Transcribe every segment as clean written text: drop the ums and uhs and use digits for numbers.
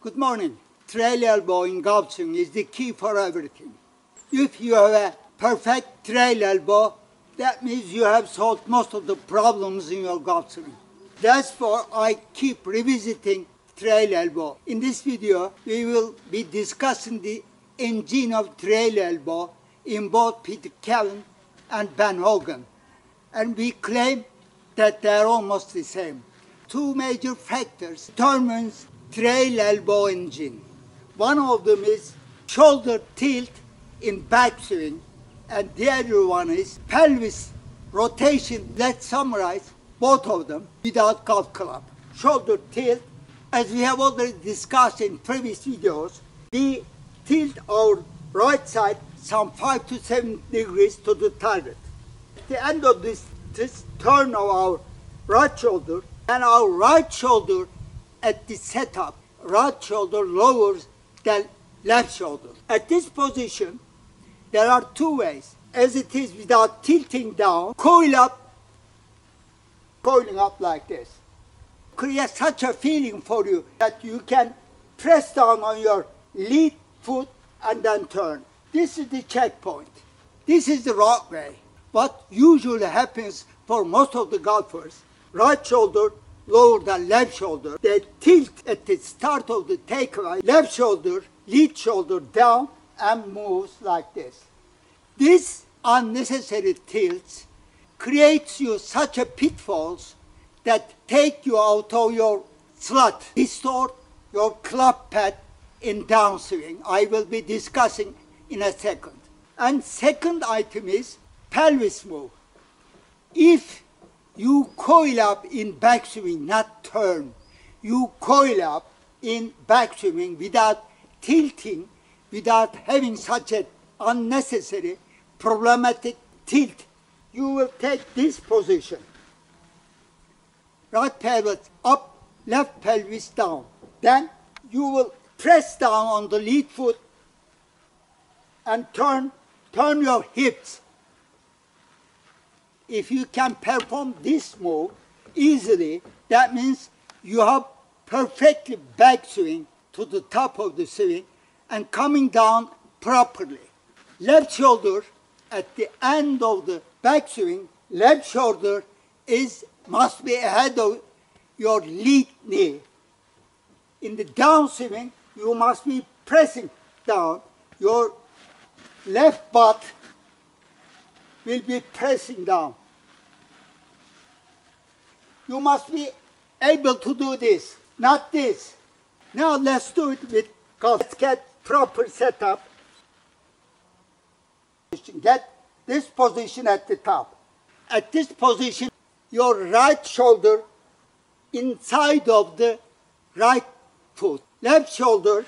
Good morning. Trail elbow in golfswing is the key for everything. If you have a perfect trail elbow, that means you have solved most of the problems in your golfswing. Therefore, I keep revisiting trail elbow. In this video, we will be discussing the engine of trail elbow in both Peter COWEN and Ben Hogan. And we claim that they are almost the same. Two major factors determines trail elbow engine. One of them is shoulder tilt in backswing, and the other one is pelvis rotation. Let's summarize both of them without golf club. Shoulder tilt, as we have already discussed in previous videos, we tilt our right side some 5 to 7 degrees to the target. At the end of this turn of our right shoulder, and our right shoulder at the setup, right shoulder lowers than left shoulder. At this position, there are two ways. As it is without tilting down, coiling up like this. Create such a feeling for you that you can press down on your lead foot and then turn. This is the checkpoint. This is the right way. What usually happens for most of the golfers, right shoulder lower than left shoulder. They tilt at the start of the takeaway, left shoulder, lead shoulder down and moves like this. This unnecessary tilts creates you such a pitfalls that take you out of your slot, distort your club pad in downswing. I will be discussing in a second. And second item is pelvis move. If you coil up in backswing, not turn. You coil up in backswing without tilting, without having such an unnecessary, problematic tilt. You will take this position. Right pelvis up, left pelvis down. Then you will press down on the lead foot and turn your hips. If you can perform this move easily, that means you have perfectly backswing to the top of the swing and coming down properly. Left shoulder at the end of the backswing, left shoulder must be ahead of your lead knee. In the downswing, you must be pressing down. Your left butt will be pressing down. You must be able to do this, not this. Now let's do it with golf. Let's get proper setup. Get this position at the top. At this position, your right shoulder inside of the right foot. Left shoulder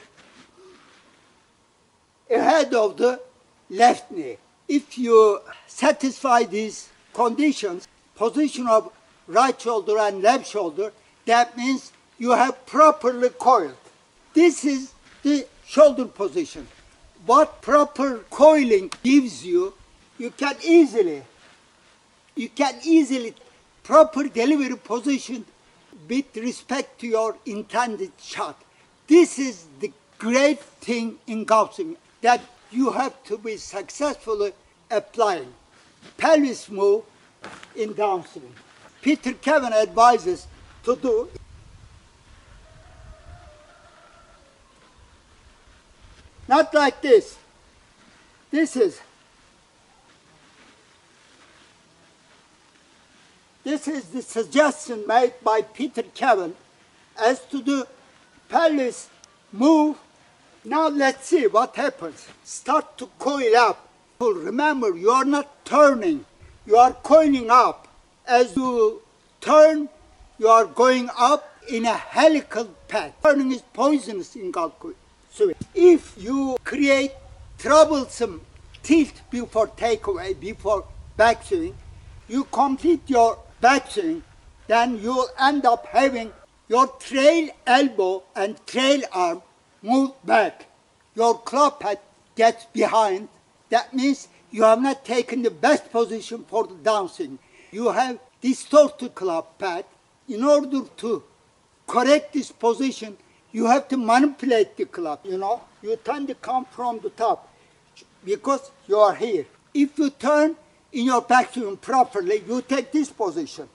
ahead of the left knee. If you satisfy these conditions, position of right shoulder and left shoulder, that means you have properly coiled. This is the shoulder position. What proper coiling gives you, you can easily proper delivery position with respect to your intended shot. This is the great thing in golfswing that you have to be successfully applying. Pelvis move in downswing. Peter COWEN advises to do not like this. This is the suggestion made by Peter COWEN as to the pelvis move. Now let's see what happens. Start to coil up. Remember, you are not turning, you are coiling up. As you turn, you are going up in a helical path. Turning is poisonous in golfswing. If you create troublesome tilt before takeaway, before backswing, you complete your backswing, then you will end up having your trail elbow and trail arm move back. Your club head gets behind. That means you have not taken the best position for the downswing. You have distorted club pad. In order to correct this position, you have to manipulate the club, you know. You tend to come from the top because you are here. If you turn in your backswing properly, you take this position.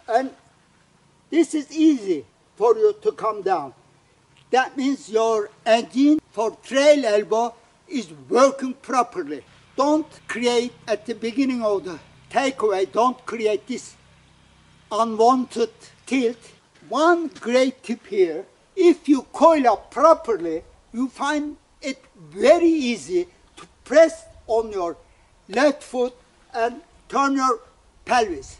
And this is easy for you to come down. That means your engine for trail elbow is working properly. Don't create at the beginning of the takeaway, don't create this unwanted tilt. One great tip here, if you coil up properly, you find it very easy to press on your left foot and turn your pelvis.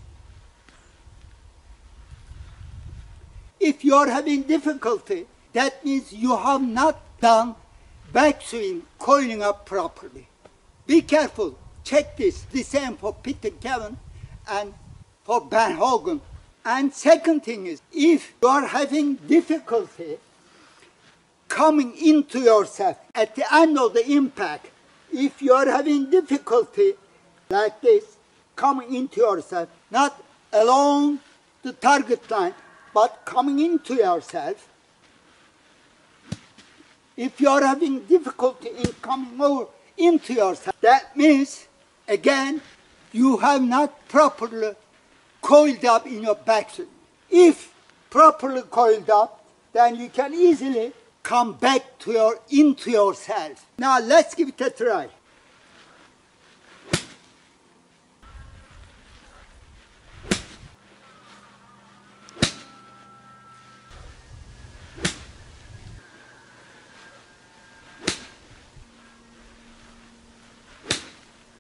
If you are having difficulty, that means you have not done backswing coiling up properly. Be careful. Check this. The same for Pete and COWEN and for Ben Hogan. And second thing is, if you are having difficulty coming into yourself at the end of the impact, if you are having difficulty like this, coming into yourself, not along the target line, but coming into yourself, if you are having difficulty in coming over into yourself, that means, again, you have not properly coiled up in your backswing. If properly coiled up, then you can easily come back to into yourself. Now let's give it a try.